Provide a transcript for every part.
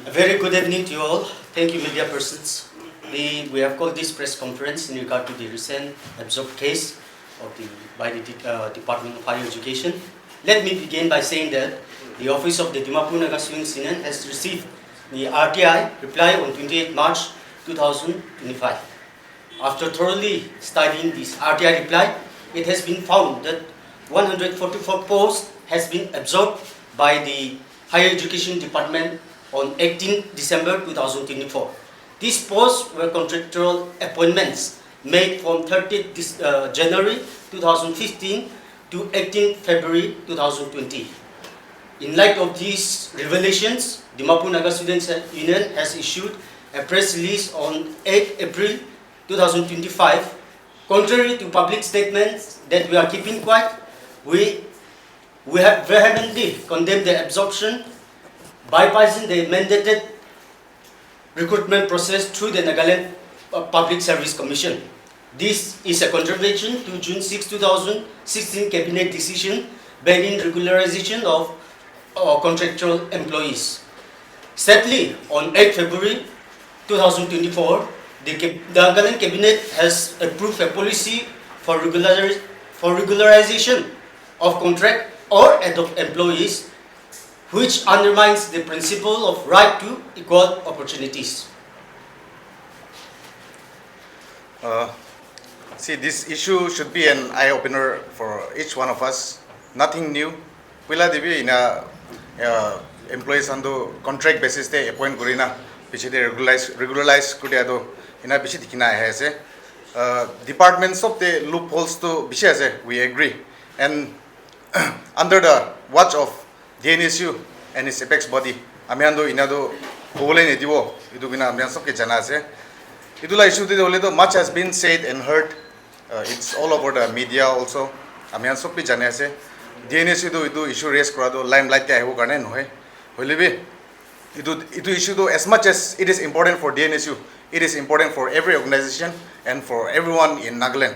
A very good evening to you all. Thank you, media persons. We have called this press conference in regard to the recent absorbed case by the Department of Higher Education. Let me begin by saying that the Office of the Dimapur Naga Students Union has received the RTI reply on 28 March 2025. After thoroughly studying this RTI reply, it has been found that 144 posts has been absorbed by the Higher Education Department on 18 December 2024. These posts were contractual appointments made from 30 January 2015 to 18 February 2020. In light of these revelations, Dimapur Naga Students Union has issued a press release on 8 April 2025. Contrary to public statements that we are keeping quiet, we have vehemently condemned the absorption, bypassing the mandated recruitment process through the Nagaland Public Service Commission. This is a contravention to June 6, 2016 Cabinet decision banning regularization of contractual employees. Sadly, on 8 February 2024, the Nagaland Cabinet has approved a policy for regularization of contract or ad hoc employees, which undermines the principle of right to equal opportunities. See, this issue should be an eye-opener for each one of us. Nothing new. Pila dibi ina employees ando contract basis te appoint kurina pichite regularize kudia do ina bishi dikina hai ase. Departments of the loopholes to bishi ase, we agree. And under the watch of DNSU and its apex body, amiando inado kobole nediwo idu bina amian sabke jana ase. Idula issue de ole to much has been said and heard. It's all over the media also. Amian sabke jana ase. DNSU idu issue raise kora do limelight te ahibo karne nohoi. Hoilebi idu issue do as much as it is important for DNSU, it is important for every organization and for everyone in Nagaland.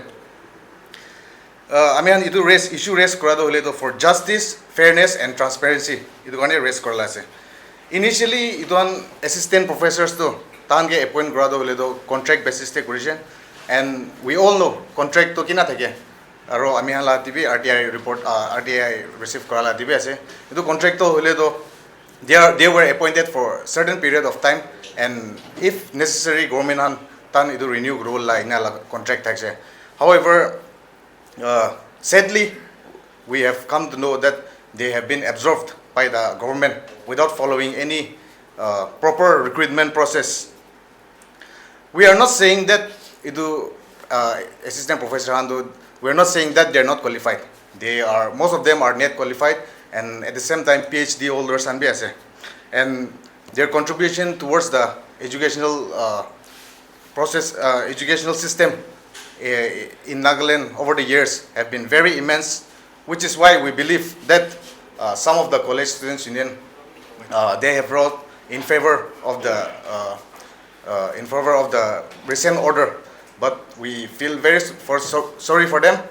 Amian idu issue raise kora do hole to for justice, fairness and transparency. Idu karne raise korala ase. Initially iduan assistant professors to tange appoint kora do hole to contract basis te kurise, and we all know contract to kina thake aro ami hala tv RTI report RTI receive korala tv ase. Idu contract to hole to they were appointed for certain period of time, and if necessary government han tan idu renew role la ina contract thakse. However, sadly, we have come to know that they have been absorbed by the government without following any proper recruitment process. We are not saying that idu assistant professor Handu, we are not saying that they are not qualified. They are, most of them are net qualified, and at the same time PhD holders and BSc. And their contribution towards the educational process, educational system in Nagaland over the years have been very immense, which is why we believe that some of the college students union they have wrote in favor of the recent order, but we feel very sorry for them.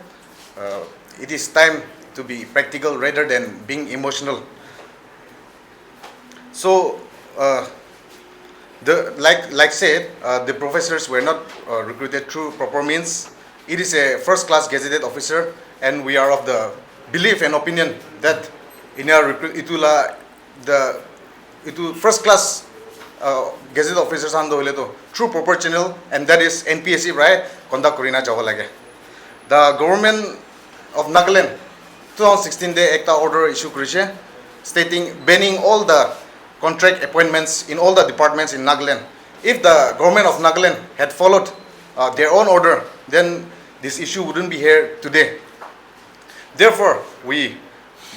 It is time to be practical rather than being emotional. So, like said, the professors were not recruited through proper means. It is a first-class gazetted officer, and we are of the belief and opinion that in our itu first-class gazetted officers ando hole to through proper channel, and that is NPSC, right? Conduct kurina jabo lage. The government of Nagaland 2016 day ekta order issue kurise stating banning all the contract appointments in all the departments in Nagaland. If the government of Nagaland had followed their own order, then this issue wouldn't be here today. Therefore, the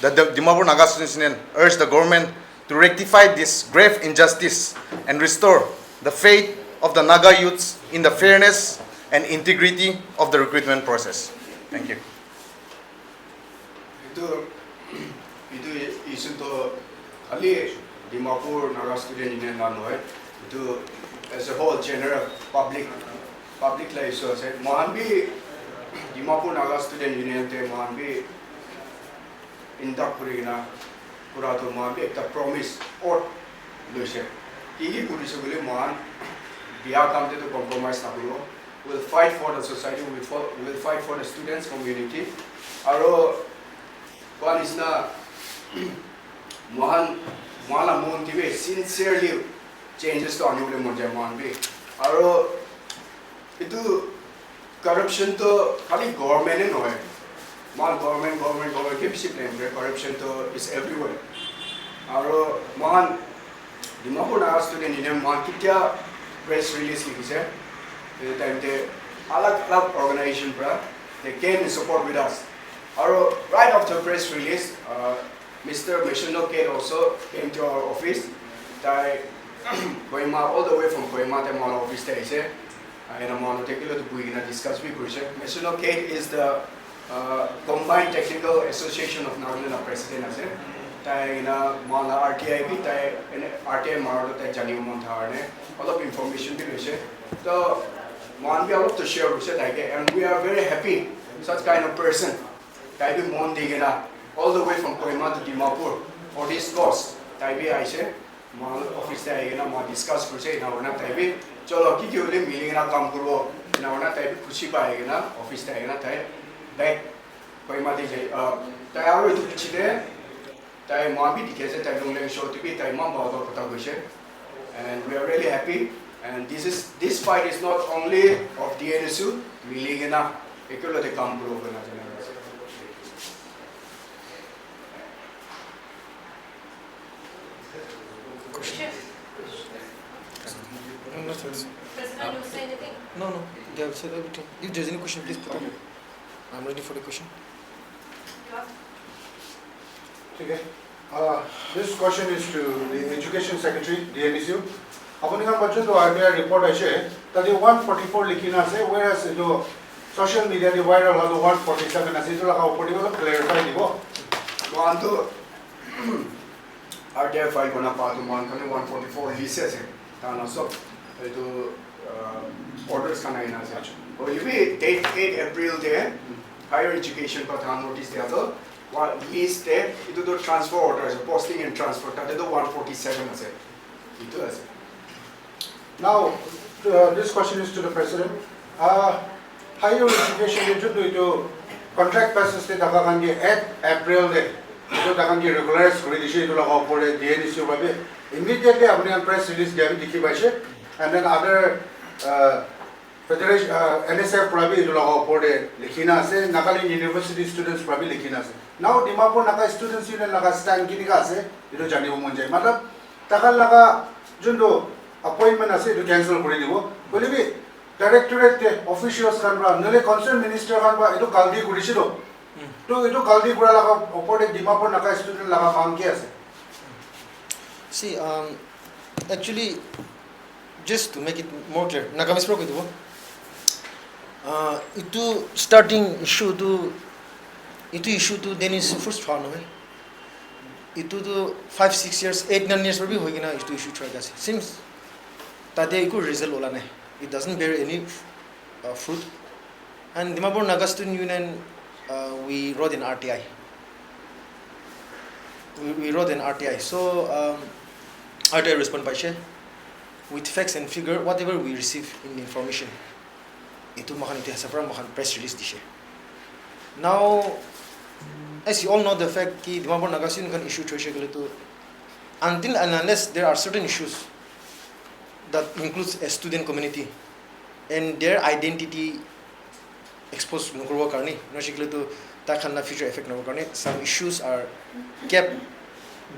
Dimapur Naga Students Union urge the government to rectify this grave injustice and restore the faith of the Naga youths in the fairness and integrity of the recruitment process. Thank you. Itu isu to ali Dimapur Naga Student Union nanoi itu as a whole general public la isu ase mohanbi Dimapur Naga Student Union te mohanbi induct kurina pura to mohanbi ekta promise or loise ki kurise bole mohan biya kamte to compromise na kuro. We'll fight for the society, we'll fight for the students community. Aro one is na mohan mala mon tibe sincerely changes to anu bole monja mohan be. Aro itu corruption to khali government e noy. Mal government ke bisi blame corruption to is everywhere. Aro mohan Dimapur Naga Students Union mohan kitya press release likise. The time they alag organization pra they came in support with us. Right after press release, Mr. Missiono Kate also came to our office. Koima all the way from Koima to our office there is and I'm on take a look to discuss with project. Missiono Kate is the Combined Technical Association of Nagaland President as Taina Mala RTIB RTI Mardo Jani Montarne, a lot of information to so man we are to share with and we are very happy such kind of person. Taibi Mon Digena all the way from Koima to Dimapur for this course. Taibi I say Mal office Taigena Ma discuss for say now na Taibi Cholo Kiki meeting na come kuro now na Taibi Kushiba Egena office Taigena Tai back Koima DJ Taiaru to Pichide Tai Mabi Dikese Taidong show to be Tai Mamba Kotagushe and we are really happy. And this fight is not only of DNSU, Miligena, Ekolo de Kampuro. President, you say anything? No, they have said everything. If there's any question, please put up. I'm ready for the question. Okay. This question is to the Education Secretary, DNSU. Apuni kan bachcho to RBI report aise that 144 likhina ase whereas to social media the viral hado 147 ase to laka upor dibo clarify dibo One to RTI file kona pa to man kane 144 leases tana so to orders kana ina ase or you be date 8 April there higher education pa than notice there to what lease there itu to transfer orders posting and transfer tate to 147 ase itu ase. Now this question is to the President. Higher education to contract basis te daga kan 8 April de to daga kan regularized regularisation to laga upor DNSU babe immediately apni press release gabi dikhi paise and then other federation NSF prabi to laga upor likhina ase Nagaland University students prabi likhina ase. Now Dimapur Naga Students Union laga stand kini ka ase itu janibo mon jai matlab takal laga jundo appointment ase to cancel kori dibo bole bi directorate officials kan ba nole concerned minister kan ba etu galdi kurishi do to etu galdi kura laga opor Dimapur Naga student laga kaam ki ase. See, actually, just to make it more clear, Nagamis pro kitu. Itu starting issue to DNSU first one hoy. Itu to 5-6 years, 8-9 years probably hoy gina itu issue try gase. Seems tade iku result ola nahi. It doesn't bear any fruit. And Dimapur Naga Students Union, we wrote an RTI. We wrote an RTI. So RTI respond by share with facts and figure whatever we receive in information. Itu makan itihasa pra makan press release di share. Now, as you all know the fact ki Dimapur Naga Students can issue treasure to until and unless there are certain issues that includes a student community and their identity exposed nukurwa karni no shikle to takhan na future effect no karni some issues are kept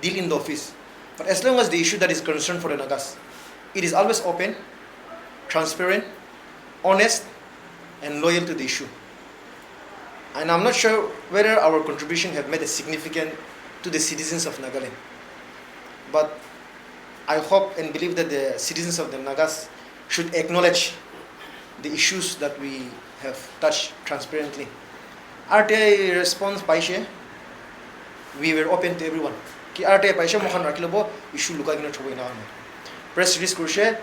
deal in the office, but as long as the issue that is concerned for the Nagas, it is always open, transparent, honest and loyal to the issue. And I'm not sure whether our contribution have made a significant to the citizens of Nagaland, but I hope and believe that the citizens of the Nagas should acknowledge the issues that we have touched transparently. RTI response by share, we were open to everyone. Ki RTI by share mohan rakilo bo issue luka gina chobo ina. Press release kurse,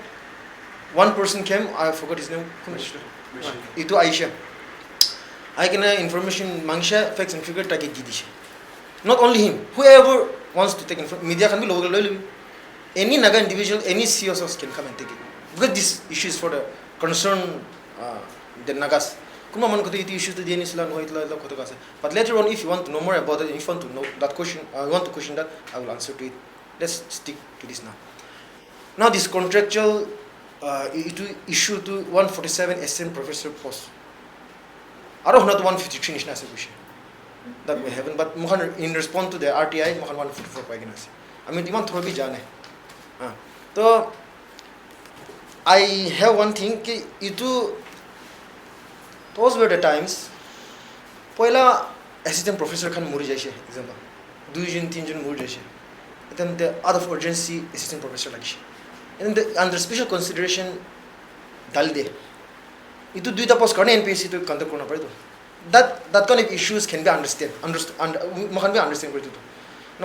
one person came, I forgot his name. Itu Aisha. I can information mangsha facts and figure take gidisha. Not only him, whoever wants to take information, media can be local. any Naga individual, any CSOs can come and take it. Because this issue is for the concern the Nagas. But later on, if you want to know more about it, if you want to know that question, I want to question that, I will answer to it. Let's stick to this now. Now this contractual issue to 147 assistant professor post. I don't know 153 is not that we haven't, but in response to the RTI, 144 paginas. I mean, you want to be jane. So I have one thing. Those were the times. Poila assistant professor can muri jaise example. 2 jun 3 jun muri jaise. Then the out of urgency assistant professor like. And under special consideration dalde. Itu duita post karne NPSC to conduct korna pare. That kind of issues can be understand. No,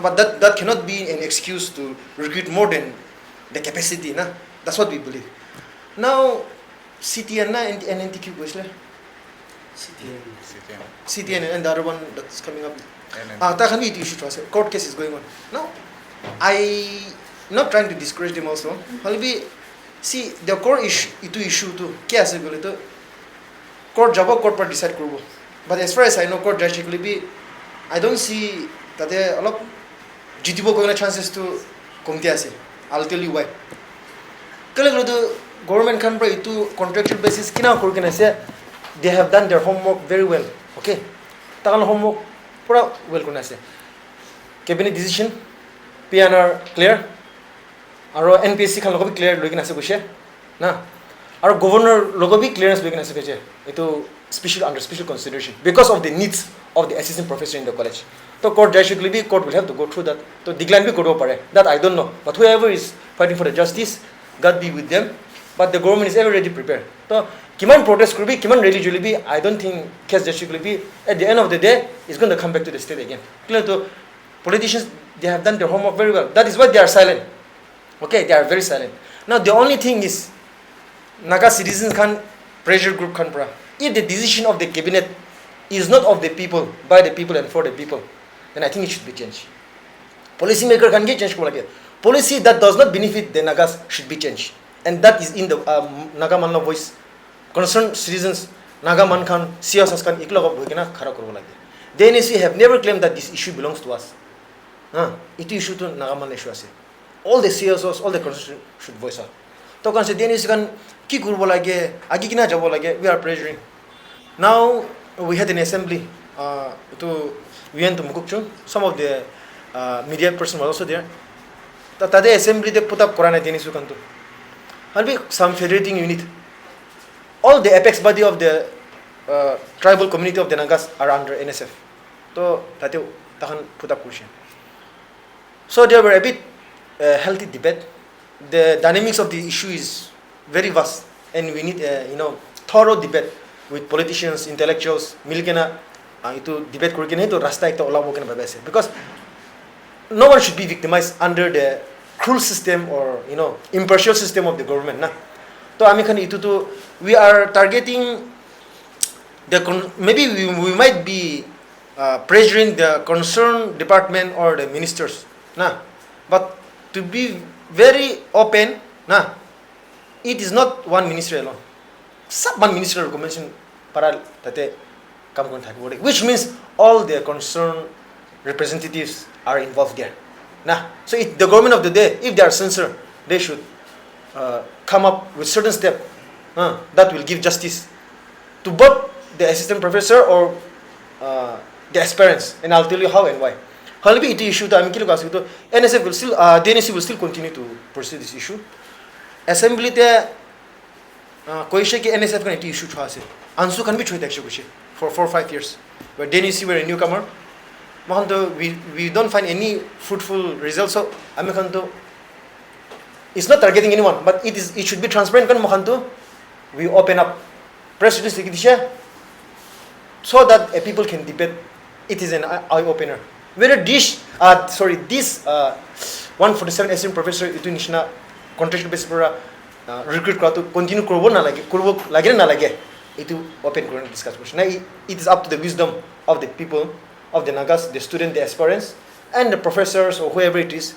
but that cannot be an excuse to recruit more than the capacity. Na? That's what we believe. Now, CTN and NNTQ CTN and the other one that's coming up. Court case is going on. Now, I'm not trying to discourage them also. See, the core issue to court job court part decide kurbo. But as far as I know, court drastically be, I don't see that there are a lot of chances to come to. I'll tell you why. The government can pay to contractual basis. They have done their homework very well. Okay, tagal homework pura well kunase. Cabinet decision, PNR clear. Aro NPSC kan logo bi clear logi nase kushe. Na. Aro governor logo bi clearance logi nase kushe. Ito under special consideration because of the needs of the assistant professor in the college. So court drastically court will have to go through that. So decline bi kodo pare. That I don't know. But whoever is fighting for the justice, God be with them. But the government is ever ready prepared. So kiman protest could be, kiman rally will be, I don't think case drastically be. At the end of the day, it's going to come back to the state again. Clear to politicians, they have done their homework very well. That is why they are silent. Okay, they are very silent. Now the only thing is, Naga citizens can pressure group can pra. If the decision of the cabinet is not of the people, by the people and for the people, then I think it should be changed. Policy maker can get changed. Policy that does not benefit the Nagas should be changed. And that is in the Naga Manla voice. Concerned citizens, Naga Man Khan, CSOs can ikla bhogina khara korbo lage. DNSU have never claimed that this issue belongs to us. It issue to Naga Man issue ase. All the CSOs, all the concerned should voice out. To kan se DNSU kan ki korbo lage, agi kina jabo lage, we are pressuring. Now we had an assembly we went to Mukukchung. Some of the media person were also there. Tade assembly they put up Korana DNSU kanto. I'll be some federating unit. All the apex body of the tribal community of the Nagas are under NSF. So that tahan put up question. So there were a bit healthy debate. The dynamics of the issue is very vast, and we need thorough debate with politicians, intellectuals. Milkena itu debate kurikena itu rasta ekta ola bokena babase because no one should be victimized under the cruel system or impartial system of the government. Na. So we are targeting maybe we might be pressuring the concerned department or the ministers. Nah. But to be very open, it is not one ministry alone. One ministry recommendation para tate kam kon thakibode, which means all the concerned representatives are involved there. Nah. So the government of the day, if they are censored, they should come up with certain step that will give justice to both the assistant professor or the aspirants, and I'll tell you how and why. Halbi iti issue ta amikilo kasi to NSF will still DNSU will still continue to pursue this issue. Assembly te koishe ki NSF kan iti issue chha ase. Ansu kan bi chhoit action kushe for 4 or 5 years. Where DNSU were a newcomer. Mahanto we don't find any fruitful results. So amikanto it's not targeting anyone, but it should be transparent. Kan mahanto we open up press release likidisha so that people can debate. It is an eye opener. Whether this 147 assistant professor itu nishna contractual basis para recruit kora to continue korbo na lage na lage itu open kora discuss question. It is up to the wisdom of the people, of the Nagas, the student, the aspirants, and the professors or whoever it is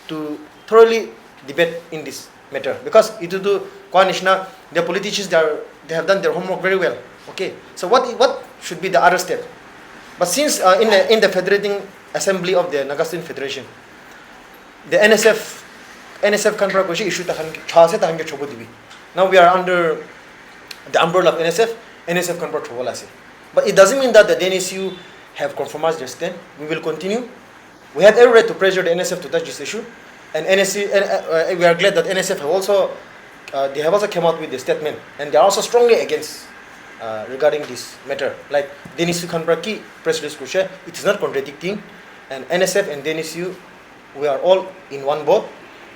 to thoroughly debate in this matter because itu tu Kwanishna, the politicians they have done their homework very well. Okay, so what should be the other step? But since in the Federating Assembly of the Naga Student Federation, the NSF kan pra koshi issue tahan chase tahan ke chobo dibi. Now we are under the umbrella of NSF kan pra chobo lase. But it doesn't mean that the DNSU have compromised their stand. We will continue. We have every right to pressure the NSF to touch this issue, and we are glad that NSF have also they have also come out with a statement, and they are also strongly against regarding this matter. Like DNSU kan pra ki press release ko share, it is not contradicting, and NSF and DNSU we are all in one boat.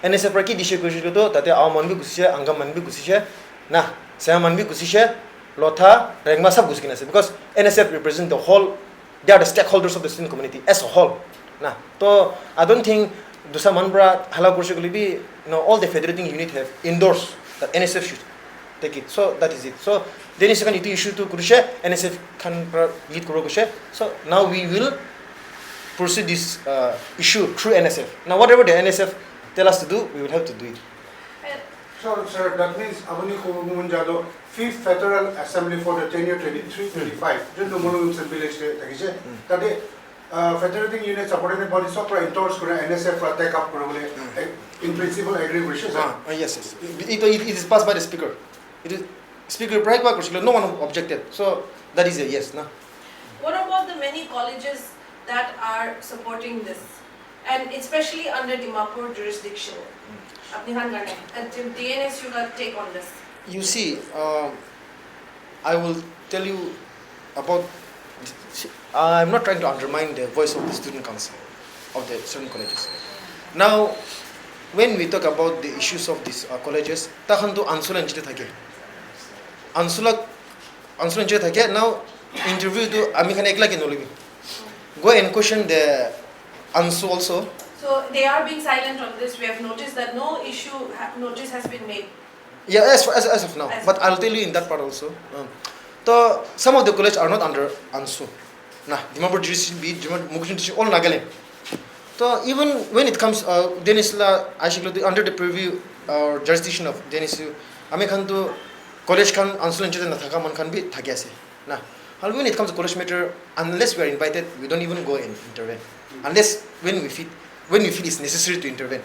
NSF pra ki dishe ko share to tate aw man bi gusi share, angam man bi gusi share, na saya man bi gusi share, lotha rengma sab gusi kinase because NSF represent the whole. They are the stakeholders of the student community as a whole. Nah, so I don't think Dusa Manbra Hala Kurshikulibi, all the federating unit have endorsed that NSF should take it. So that is it. So then is second issue to Kurusha, NSF can lead Kurokusha. So now we will pursue this issue through NSF. Now whatever the NSF tell us to do, we will have to do it. So, sir, that means Abani Kumunjado, 5th Federal Assembly for the tenure 23-25, just the Monument Village, that the federating unit supporting body software endorsed NSF for take up in principle agree with you. Yes. It is passed by the speaker. It is Speaker Pragma, no one objected. So that is a yes. No? What about the many colleges that are supporting this? And especially under Dimapur jurisdiction? DNSU got take on this. You see, I will tell you about. I'm not trying to undermine the voice of the student council of the student colleges. Now, when we talk about the issues of these colleges, tahantu ansula njite thake. Ansula njite thake. Now, interview to amikhan ekla kinolibi. Go and question the Ansu also. So they are being silent on this. We have noticed that no notice has been made. Yeah, as of now. But I'll tell you in that part also. So some of the colleges are not under Ansu. Nah, Dimapur jurisdiction, Dimapur jurisdiction, all Nagaland. So even when it comes, Denisla, under the preview or jurisdiction of DNSU, Amikantu college can Ansu and Chetan Thakaman can be Thagase. Nah, when it comes to college matter, unless we are invited, we don't even go and intervene. Unless when we feel it's necessary to intervene.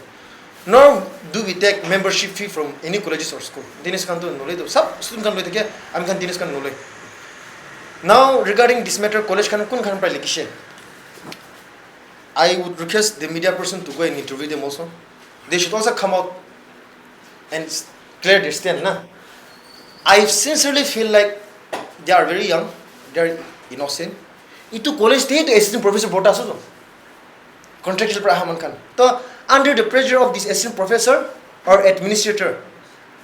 Nor do we take membership fee from any colleges or school. DNS can do no. Sub student can do it. I can DNS can no. Now regarding this matter, college can practice. I would request the media person to go and interview them also. They should also come out and clear their stand. Nah? I sincerely feel like they are very young, they are innocent. Itu college to assistant professor bota so. Contractual prahaman kan. So under the pressure of this assistant professor or administrator,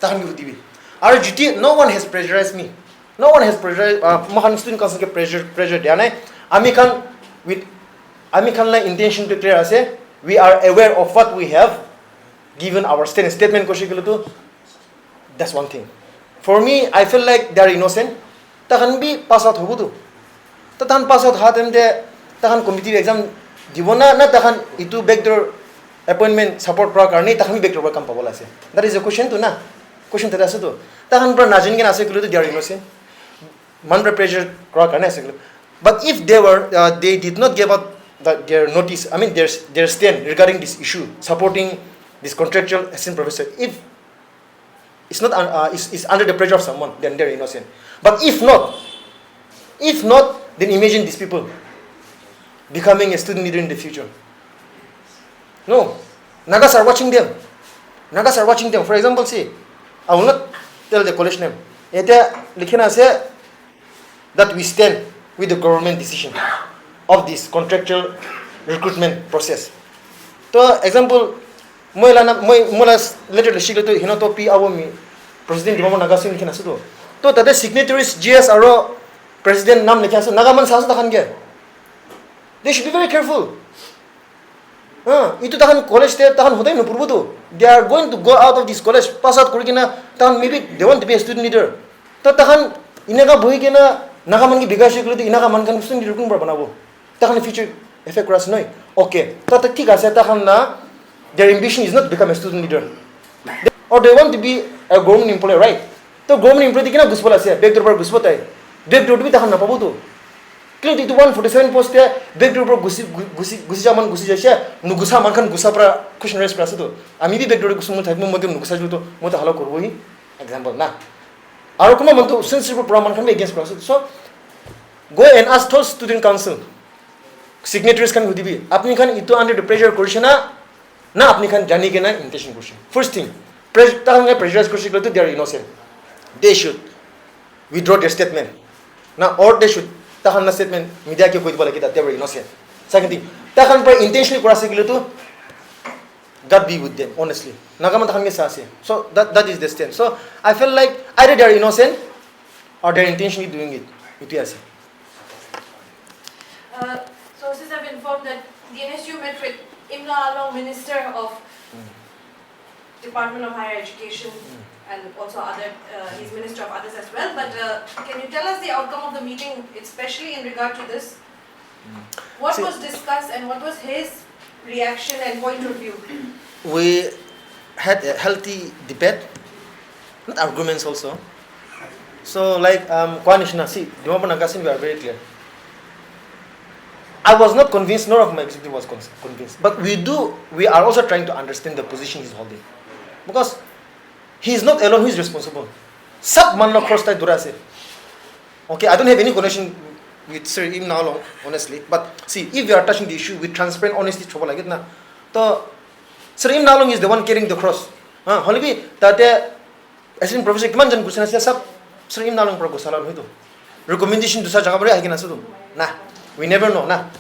tahan ko dibi. RGT, no one has pressurized me. No one has pressurized. Mahan student council ke pressure diya nai. Ami kan like intention to clear ase. We are aware of what we have given our statement ko shikilo to. That's one thing. For me, I feel like they are innocent. Tahan bi pass out hobo to. Tahan pass out hatem de tahan competitive exam Divona na tahan itu backdoor appointment support pra karni tahan backdoor pra kam pabola ase. That is a question to na. Question tada ase to. Tahan pra najin ke na ase kulo to they are innocent. Man pra pressure pra karni ase kulo. But if they did not give out their notice, I mean their stand regarding this issue, supporting this contractual assistant professor, if it's not is under the pressure of someone, then they're innocent. But if not, then imagine these people becoming a student leader in the future. No. Nagas are watching them. For example, see, I will not tell the college name. Eta likhina say that we stand with the government decision of this contractual recruitment process. So example, mola letter shiglo to hinoto pi awomi President Dimapur Naga Students Union likhina so. To tate signatories GS aro president nam likhina so Nagaman sa takhan ge. They should be very careful. Itu tahan college te tahan hotai no purbo to. They are going to go out of this college, pass out kurikina tahan maybe they want to be a student leader. Ta tahan inaga bhui kena Nagaman ki bigashi kulo to inaga man kan student leader kun banabo. Tahan future effect ras noi. Okay. Ta thik ase tahan na their ambition is not to become a student leader. Or they want to be a government employee, right? So government employee kina gusbala ase backdoor par gusbata hai. Backdoor to bi tahan na pabu to. Kilo itu 147 post ya backdoor par gusi jaman gusi jaise nugusa mankan gusa pra question raise pra to. Ami bi backdoor gusumu thakmo modem nugusa ju to mo ta halo korbo hi example na. Aro kuma mantu sensitive pra mankan me against pra so go and ask those student council signatories kan hudibi apni khan itu under the pressure korche na apni khan jani ke na intention korche. First thing pressurize korche to they are innocent. They should withdraw their statement na or they should tahan na statement media ke koi bola that they were innocent. Second thing tahan par intentionally korase gilo to God be with them honestly nagaman tahan ke sase. So that is the stand. So I feel like either they are innocent or they are intentionally doing it. Itu ase. Sources have informed that DNSU met with Imla Along, Minister of Department of Higher Education, and also he's Minister of others as well. But can you tell us the outcome of the meeting, especially in regard to this? What was discussed and what was his reaction and point of view? We had a healthy debate, not arguments also. So like Kwanishna, see, Dimapur Naga Students, we are very clear. I was not convinced, nor of my executive was convinced. But we are also trying to understand the position he's holding. Because he is not alone who is responsible. Sab manlo cross tai durase. Okay, I don't have any connection with Sir Im Nalong, honestly. But see, if we are touching the issue with transparent honesty, trouble like it na. So Sir Im Nalong is the one carrying the cross. Holibi tate assistant professor kiman jan gusana sia sab Sir Im Nalong pro gusalan hoito. Recommendation dusa jaga bare agina sudu. Nah. We never know, na.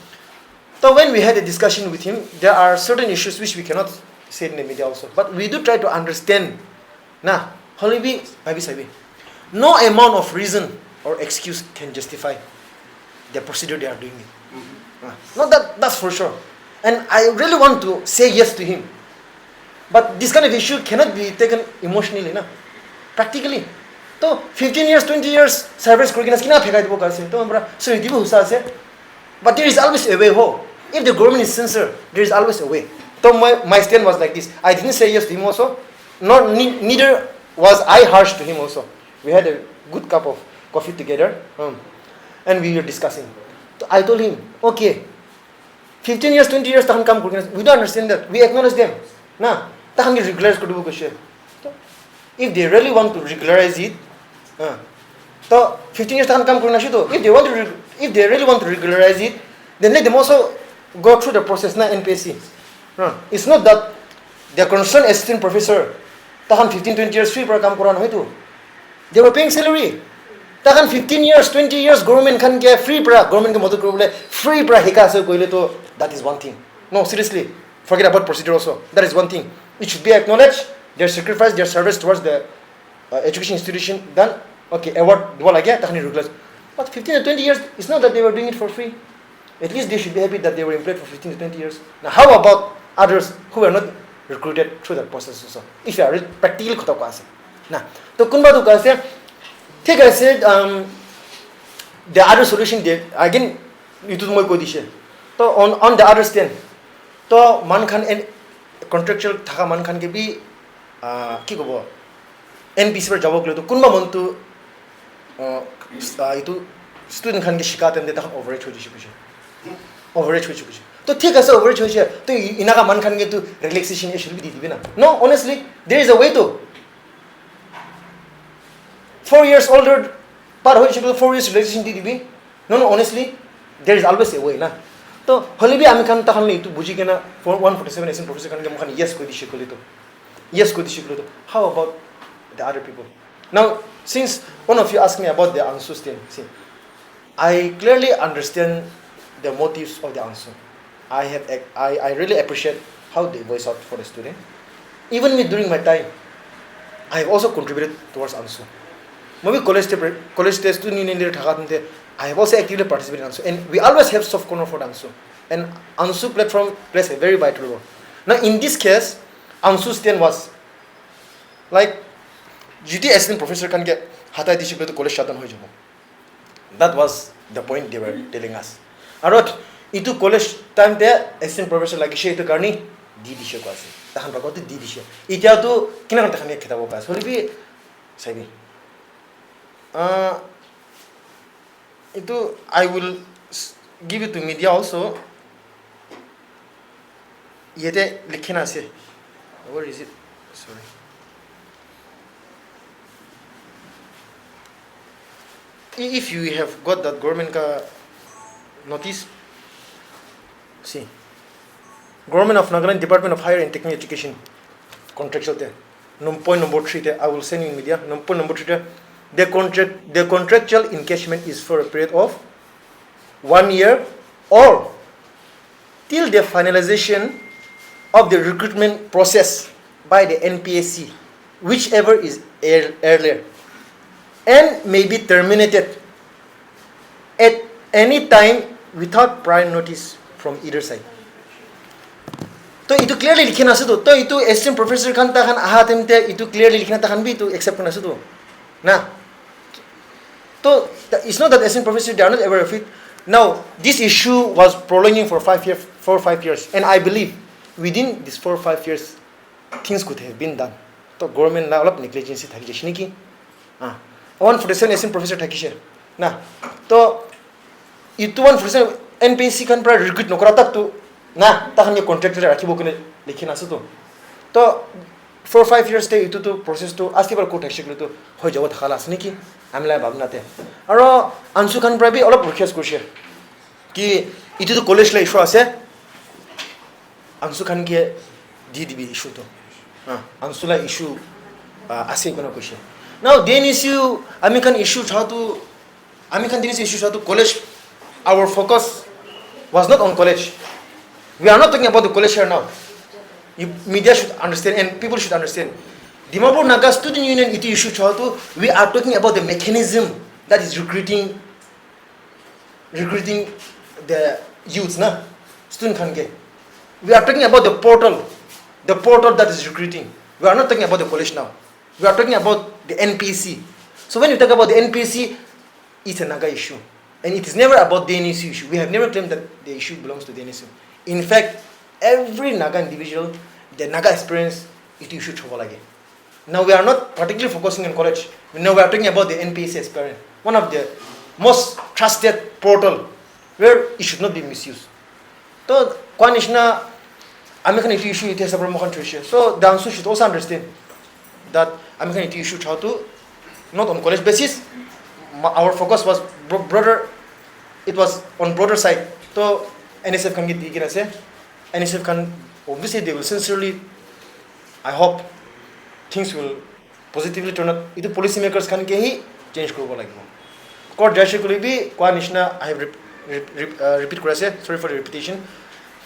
So when we had a discussion with him, there are certain issues which we cannot say in the media also. But we do try to understand, na. Holibi, sabi. No amount of reason or excuse can justify the procedure they are doing it. No, that's for sure. And I really want to say yes to him. But this kind of issue cannot be taken emotionally, na. Practically. So 15 years, 20 years service kurginas kina phekai dibo kase. To हमरा so dibo husa ase. But there is always a way. If the government is sincere, there is always a way. So my stand was like this. I didn't say yes to him also. Neither was I harsh to him also. We had a good cup of coffee together. And we were discussing. So I told him, okay, 15 years, 20 years, tahan kam kurginas. We don't understand that. We acknowledge them. Na, tahan ki regularize kodubo ko siya. If they really want to regularize it, so 15 years tahan kam kurna siya to. If they really want to regularize it, then let them also go through the process na NPSC. It's not that the concerned assistant professor tahan 15-20 years free para kam kuran hoito. They were paying salary. Tahan 15 years, 20 years government kan ke free para government ke madud korble free para hika ase koile to that is one thing. No, seriously, forget about procedure also. That is one thing. It should be acknowledged. Their sacrifice, their service towards the education institution done. Okay, award dua lagi tahan regularize. But 15 to 20 years, it's not that they were doing it for free. At least they should be happy that they were employed for 15 to 20 years. Now, how about others who were not recruited through that process also? If you are practically khota ko ase. Now, to kunba to kase, take I said the other solution they again itu moi ko dishe. To on the other stand, to man khan and contractual thaka man khan ke bi ki kobo NPSC par jabo kole to kunba montu itu student khan ke शिकायत दे तक ओवरेज हो जिसे ओवरेज हो चुकी है तो ठीक है सर ओवरेज हो जाए तो इना का मन खान के तो रिलैक्सेशन इशू भी दी थी ना no honestly there is a way तो 4 years older पर हो चुके 4 years रिलैक्सेशन दी थी no honestly there is always a way ना तो हले भी आमी खान तखन तो बुझी के ना 147 एसन प्रोफेसर खान के मुखान यस को दिशे कोले तो how about the other people now since one of you asked me about the ANSU thing, see, I clearly understand the motives of the ANSU. I really appreciate how they voice out for the student. Even me during my time, I have also contributed towards ANSU. Maybe college student union I have also actively participated in ANSU, and we always have soft corner for ANSU. And ANSU platform plays a very vital role. Now in this case, ANSU stand was like GT assistant professor can get hatai discipline to college shutdown hoy jabo. That was the point they were telling us. Arot itu college time there assistant professor like she to karni di dishe ko ase. tahan bagot di dishe itia tu kina kan tahan kita bopas holi bi sabi itu I will give it to media also yete likhina ase where is it sorry if you have got that government ka notice see Government of Nagaland Department of Higher and Technical Education contractual there point number 3 there I will send you in media point number 3 there the contractual encashment is for a period of 1 year or till the finalization of the recruitment process by the NPSC whichever is earlier and may be terminated at any time without prior notice from either side. तो itu clearly लिखना से तो itu assistant professor kan tahan ahatemte itu clearly लिखना tahan भी itu accept करना से तो ना तो it's not that assistant professor they are not ever fit. Now this issue was prolonging for 4 or 5 years and I believe within these 4 or 5 years things could have been done. तो government ना अलग negligence था कि जैसे कि one for the assistant professor था कि ना तो itu one for the NPSC kan pra recruit no kora tak tu na tahan ye contractor rakhibo kene likhina ase to 4 5 years te itu to process to astibar court action to hoi jabo thala asne ki amla bhabna te aro ansu khan pra bi olop request korche ki itu to college la issue ase ansu khan ke di dibi issue to ansu la issue ase kono korche now DNSU ami khan issue cha to DNSU issue cha to college our focus was not on college. We are not talking about the college here now. Media should understand and people should understand. Dimapur Naga Student Union itu issue chatu. We are talking about the mechanism that is recruiting the youths, na student khange. We are talking about the portal that is recruiting. We are not talking about the college now. We are talking about the NPSC. So when you talk about the NPSC, it's a Naga issue. And it is never about the DNSU issue. We have never claimed that the issue belongs to the DNSU. In fact, every Naga individual, the Naga experience, it issue trouble again. Now we are not particularly focusing on college. Now we are talking about the NPSC experience, one of the most trusted portal where it should not be misused. So, Kwanishna, American issue it has a promotion. So the answer should also understand that American issue how to not on college basis. Our focus was broader. It was on broader side. So NSF can get the NSF can obviously they will sincerely. I hope things will positively turn out. Itu policymakers can get change ko like mo. Court judge ko libi Kwanishna I have repeat korase. Sorry for the repetition.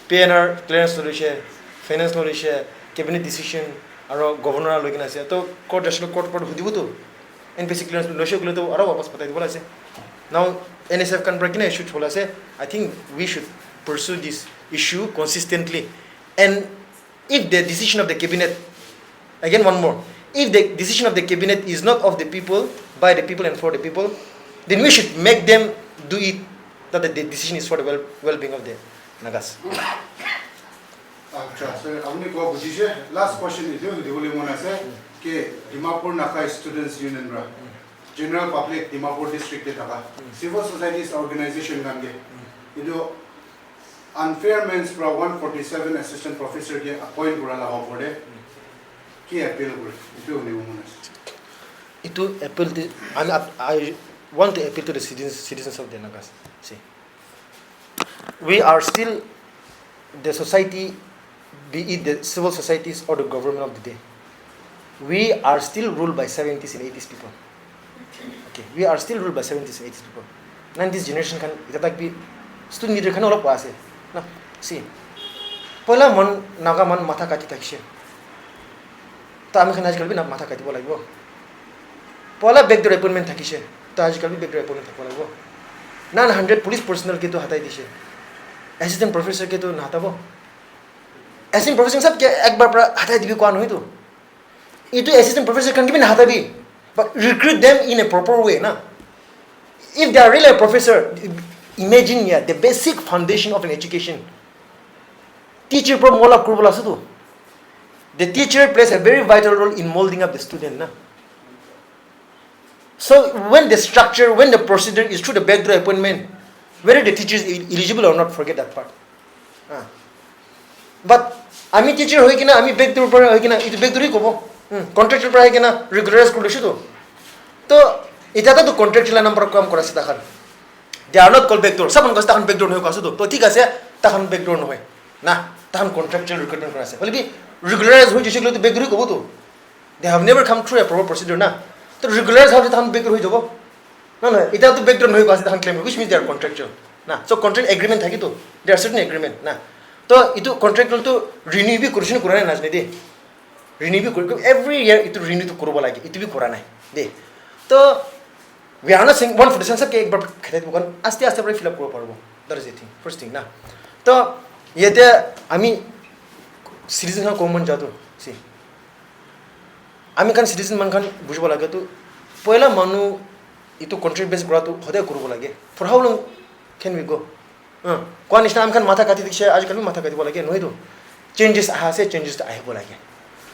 PNR clearance solution, finance solution, cabinet decision, aro governor logina ase. To court judge court पर हुदी बुतो. NPSC clearance Lo Shu को ले तो अरो वापस पता ही बोला से. Now NSF can break in issue बोला से. I think we should pursue this issue consistently. And if the decision of the cabinet, again one more, if the decision of the cabinet is not of the people, by the people and for the people, then we should make them do it. That the decision is for the well-being of the Nagas. Sir, हमने को बुझिए. Last question is you. दिवली मोना से कि Dimapur Naga Students Union रा General Public Dimapur District के था. Civil Societies Organization गांगे. ये जो unfair means pra 147 assistant professor के appoint करा ला हो पड़े. कि appeal करे. itu दिवली मोना से. Itu appeal. I want to appeal to the citizens of the Nagas. See, we are still the society, be it the civil societies or the government of the day. We are still ruled by 70s and 80s people. Okay, we are still ruled by 70s and 80s people. Now this generation can it be student leader can all up was no see. Pola mon Naga man matha kati takshe. Ta ami khan ajkal bhi na matha kati bola go. Pola backdoor appointment thakishe. Ta ajkal bhi backdoor appointment thakbola go. 900 police personnel के तो हटाई दीजिए. Assistant professor के तो ना हटाओ. Assistant professor सब क्या एक बार पर हटाई दिए कौन हुई तो? Itu assistant professor can give in hata bi, but recruit them in a proper way, na. If they are really a professor, imagine the basic foundation of an education. Teacher pro mola kurbola sudu. the teacher plays a very vital role in molding up the student. Na? So when the structure, when the procedure is through the backdoor appointment, whether the teacher is eligible or not, forget that part. But ami teacher hoy kina ami backdoor par hoy kina itu backdoor hi kobo. Contractual par hoy kina regularized korisu to. To ita to contractual number kam korase takhan. They are not called backdoor. Someone goes takhan backdoor hoy kasu to. To thik ase takhan backdoor no hoy. Na takhan contractual recruitment korase. Bole bi regularized hoy jise to backdoor hi kobo to. They have never come through a proper procedure na. To regularized how takhan backdoor hoy jabo. No, ita to backdoor no hoy kasu takhan claim, which means they are contractual. Na so contract agreement thaki to. There are certain agreement na. To itu contractual to renew bi kurushin kurane najne de. Renew bi every year itu renew to kurobo lagi. Itu bi kurana de. To we are not saying one for the sense ke ek bar khate bukan aste aste fill up koro parbo. That is the thing. First thing na. To yete ami citizen kan common jatu see. Ami kan citizen man kan bujbo lage to poila manu itu contract based kora to hoday kurobo lage. For how long can we go? Kwan isna am kan matha kati dikshe आज कल में matha kati बोला क्या नहीं तो changes aha से changes तो आए बोला क्या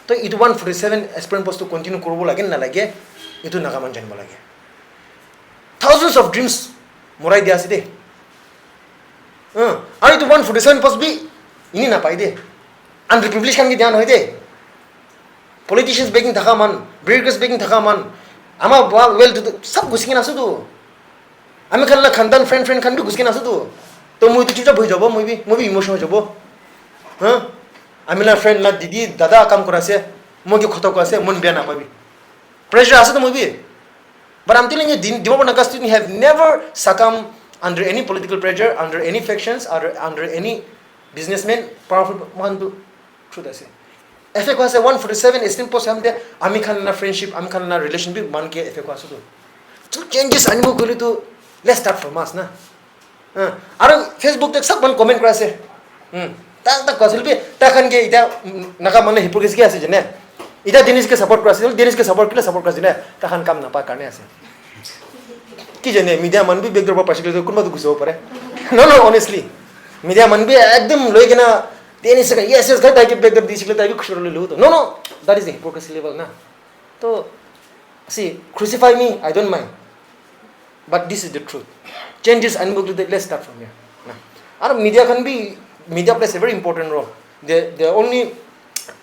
तो itu 147 aspirant post to continue करो बोला क्या ना लगे itu Nagaland जाने बोला क्या thousands of dreams मुराई दिया सीधे और itu 147 post भी ini ना पाई दे unrepublished kan की ध्यान होई दे politicians begging thaka man bureaucrats begging thaka man ama well to सब घुस के ना सुधो हमें कल ना खानदान friend खान भी घुस के ना सुधो तो मुझे तो चुपचाप हो जाबो मुझे इमोशनल हो जाबो हाँ आमिला फ्रेंड ना दीदी दादा काम करा से मुझे खतो का से मन बिया ना पाबी pressure आसे तो मुझे but I'm telling you Dimapur Naga students have never succumbed under any political pressure under any factions or under any businessman powerful one to truth ऐसे ऐसे को ऐसे 147 इसलिए पोस्ट हम दे आमी खान ना friendship आमी खान ना relationship मान के ऐसे को ऐसे तो changes अनुभव करी तो let's start from us ना अरे फेसबुक तक सब बन कमेंट करा से तक तक कौशल भी तक के इधर नका मन हिपोक्रेसी के ऐसे जने इधर DNS के सपोर्ट करा से DNS के सपोर्ट के लिए सपोर्ट करा जने तक काम ना पा करने ऐसे कि जने मीडिया मन भी बैकड्रॉप पर पर्टिकुलर तो कुछ मत गुस्सा हो पड़े no honestly मीडिया मन भी एकदम लोग के ना DNS का yes घर ताकि बैकड्रॉप दी शिकले ताकि खुश रहो तो no that is the hypocrisy level ना तो see crucify me I don't mind but this is the truth changes and let's start from here. Now, media can be media plays a very important role. They only,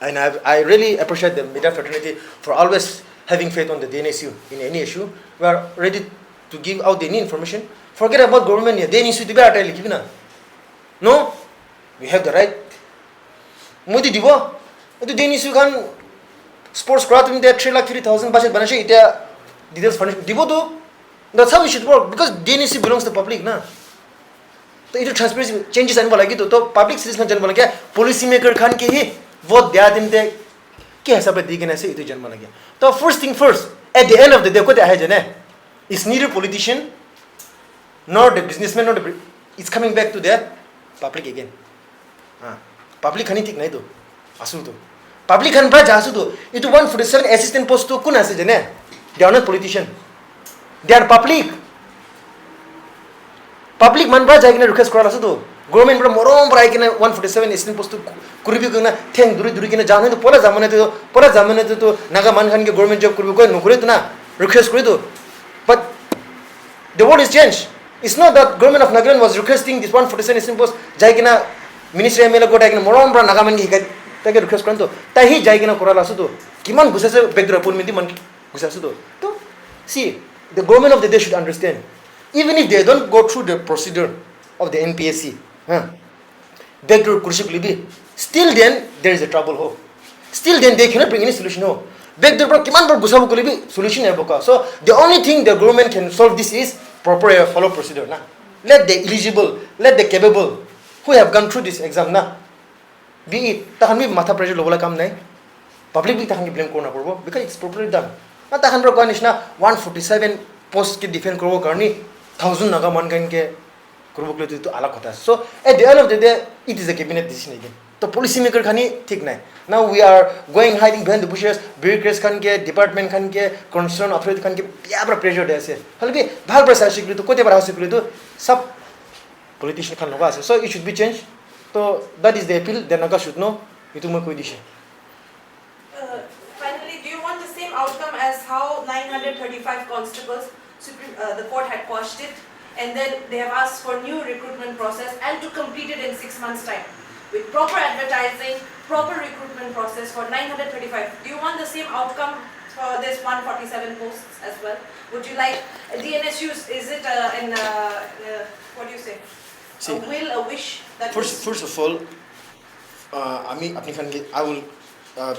and I really appreciate the media fraternity for always having faith on the DNSU in any issue. We are ready to give out any information. Forget about government here. DNSU to be no, we have the right. Modi dibo, the DNSU can sports crowd in there 3,3,000 budget banashe ita details furnish dibo to. That's how it should work because DNSU belongs to the public ना तो ये transparency changes आने वाला है तो public citizen जन्म वाला क्या policy maker खान के ही vote दिया दिन ते क्या हिसाब से दिखने से ये जन्म वाला क्या तो first thing first at the end of the day को क्या है जने it's neither politician nor the businessman nor the it's coming back to the public again public खानी ठीक नहीं तो आसू तो public खान पर जासू तो ये तो 147 assistant post तो कौन ऐसे जने they are not politician they are public man bra jai kina request kora lasu to government bra morom bra kina 147 assistant post to kuribi kina theng duri kina jane to pora zamane to naga man khan ke government job kuribi ko nokore to na request kori to but the world is changed it's not that government of Nagaland was requesting this 147 assistant post jai kina ministry MLA ko kina morom bra naga man ke take request kran to tahi jai kina kora lasu to kiman gusase backdrop pun mindi man gusasu to see the government of the day should understand even if they don't go through the procedure of the NPSC backdoor kurshik libi still then there is a trouble ho still then they cannot bring any solution ho backdoor par kiman bar gusabu libi solution hai boka so the only thing the government can solve this is proper follow procedure na let the eligible let the capable who have gone through this exam na be it tahan mi matha pressure lobola kam nai public bi tahan ki blame korna porbo because it's properly done na tahan ro kan isna 147 post ke defend korbo karni 1000 naga man kan ke korbo kle to alak hota so at the end of the day it is a cabinet decision again to policy maker khani thik nai now we are going hiding behind the bushes bureaucrats khan ke department khan ke concerned authority khan ke biabra pressure de ase halbi bhal pressure sikli to kote bara sikli to sab politician khan loga ase so it should be changed so that is the appeal the naga should know itu moi koi dishe outcome as how 935 constables, the court had quashed it, and then they have asked for new recruitment process and to complete it in 6 months' time with proper advertising, proper recruitment process for 935. Do you want the same outcome for this 147 posts as well? Would you like DNSU? Is it what do you say? See, a will, a wish? That first of all, I will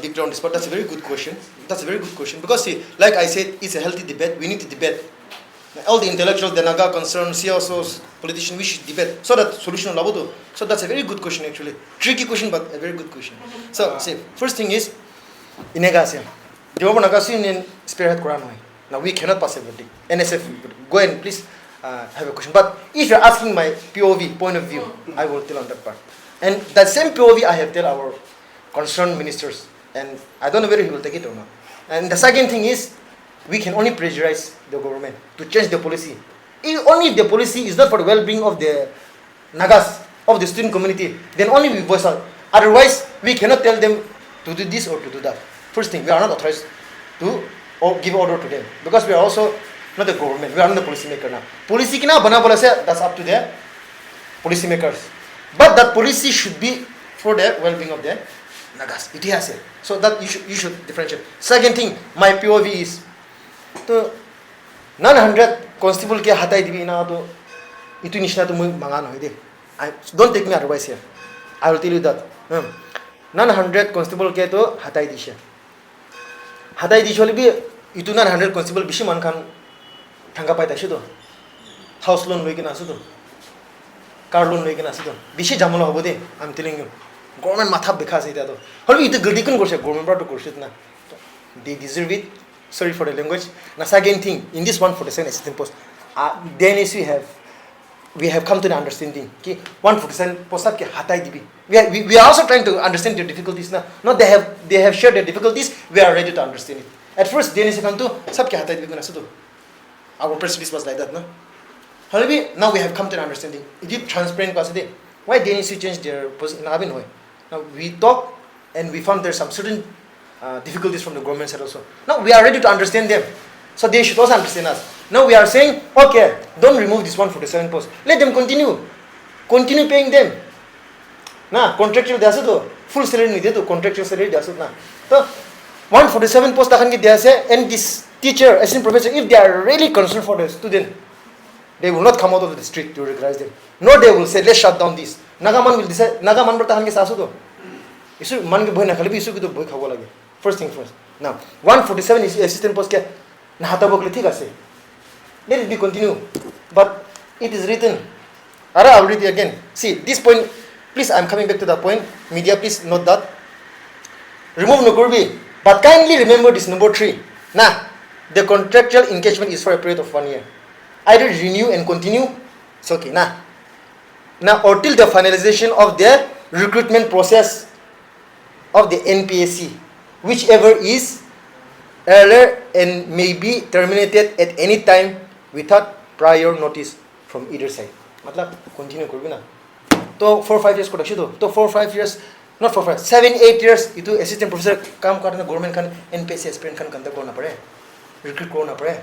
dig down this, but that's a very good question. That's a very good question because see, like I said, it's a healthy debate. We need to debate. All the intellectuals, the Naga concerned, CSOs, politicians, we should debate so that solution labuto. So that's a very good question actually. Tricky question, but a very good question. So see, first thing is, inegasiya. Dimapur Naga Students Union spearhead Quran. Now we cannot pass a verdict. NSF, go and please have a question. But if you're asking my POV, point of view, I will tell on that part. And that same POV I have tell our concerned ministers. And I don't know whether he will take it or not. And the second thing is, we can only pressurize the government to change the policy. Only if the policy is not for the well-being of the Nagas, of the student community, then only we voice out. Otherwise, we cannot tell them to do this or to do that. First thing, we are not authorized to give order to them. Because we are also not the government, we are not the policy maker now. Policy kina bana bola se, that's up to the policy makers. But that policy should be for the well-being of the Nagas. It has it. So that you should differentiate. Second thing, my POV is, to 900 constable ke hatai dibi na to itu nishna to mangan hoide. Don't take me otherwise here. I will tell you that 900 constable ke to hatai disha. Hatai dishole bi itu 900 constable bishi man khan thanga pai tashi to house loan loi kina asu to car loan loi kina asu to bishi jamala hobo de. I'm telling you, government matha bekha sai ta to holbi itu gadi kun korse government pra to korse na, they deserve it. Sorry for the language. Now second thing, in this 147 assistant post, DNSU we have come to the understanding. Okay, 147 post ke hatai dibi. We are also trying to understand their difficulties now. No, they have shared their difficulties. We are ready to understand it. At first, DNSU come to sab ke hatai dibi kuna sudo. Our press release was like that, no. However, now we have come to the understanding. It is transparent because today. Why DNSU changed their position? Now we talk and we found there some certain difficulties from the government side also. Now we are ready to understand them. So they should also understand us. Now we are saying, okay, don't remove this 147 post. Let them continue. Continue paying them. Na contractual dia to full salary ni dia to contractual salary dia na. So 147 post takkan ki dia se, and this teacher, assistant professor, if they are really concerned for the student, they will not come out of the street to regularize them. No, they will say, let's shut down this. Nagaman will decide. Nagaman bertahan ke sasu to. Isu man ke boy na kali isu ke to boy khawa lagi. First thing first. Now, 147 is assistant post ke nahatabok le thik ase. Let it be continue. But it is written. Ara, I will read it again. See, this point, please, I am coming back to that point. Media, please note that. Remove no kurbi. But kindly remember this number 3. Nah, the contractual engagement is for a period of 1 year. Either renew and continue, it's okay. Nah. Now, or till the finalization of the recruitment process of the NPSC, whichever is earlier and may be terminated at any time without prior notice from either side. Matlab continue korbi na. To 4-5 years ko dakshido. To 4-5 years, not 4-5, 7-8 years itu assistant professor काम करना government kan NPSC aspirant kan contact करना पड़े, recruit करना पड़े.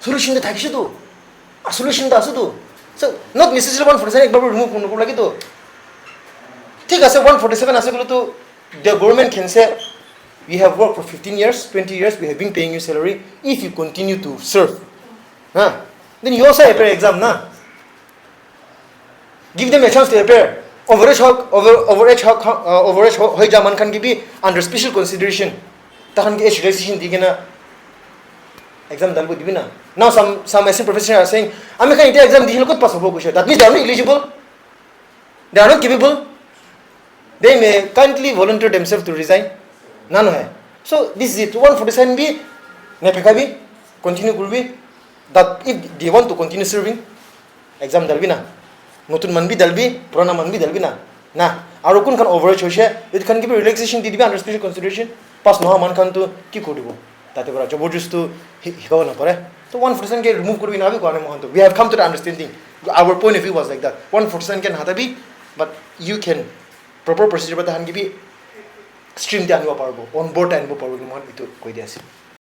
Solution to dakshido. A solution da asudo. So not necessarily 147 एक बार remove करने को लगी तो. ठीक है, 147 ऐसे करो तो the government can say, we have worked for 15 years, 20 years, we have been paying you salary. If you continue to serve, then you also appear exam, na? Give them a chance to appear. Overage hoy jaman kan be under special consideration. Tahan ke regularization digena exam dalbo dibina. Now some assistant professors are saying, "Ami kan ite exam dihil kot pass hobo kushe." That means they are not eligible. They are not capable. They may kindly volunteer themselves to resign. None hai. So this is it. 147 be nepeka be continue kurbi. That if they want to continue serving, exam dalbi na. Notun man bi dalbi, purana man bi dalbi na. Na. Aru kun kan overage hoise, it can give relaxation didibi under special consideration. Pass noha man kan to ki koribo. Tate bara jabardast to hikawa na pare. So 147 ke remove kurbi na bi kone mohan to. We have come to the understanding. Our point of view was like that. 147 can hata bi, but you can proper procedure batahan ki bi ষ্ট্ৰীমতে আনিব পাৰিব on board আনিব পাৰিব মই এইটো কৈ দি আছোঁ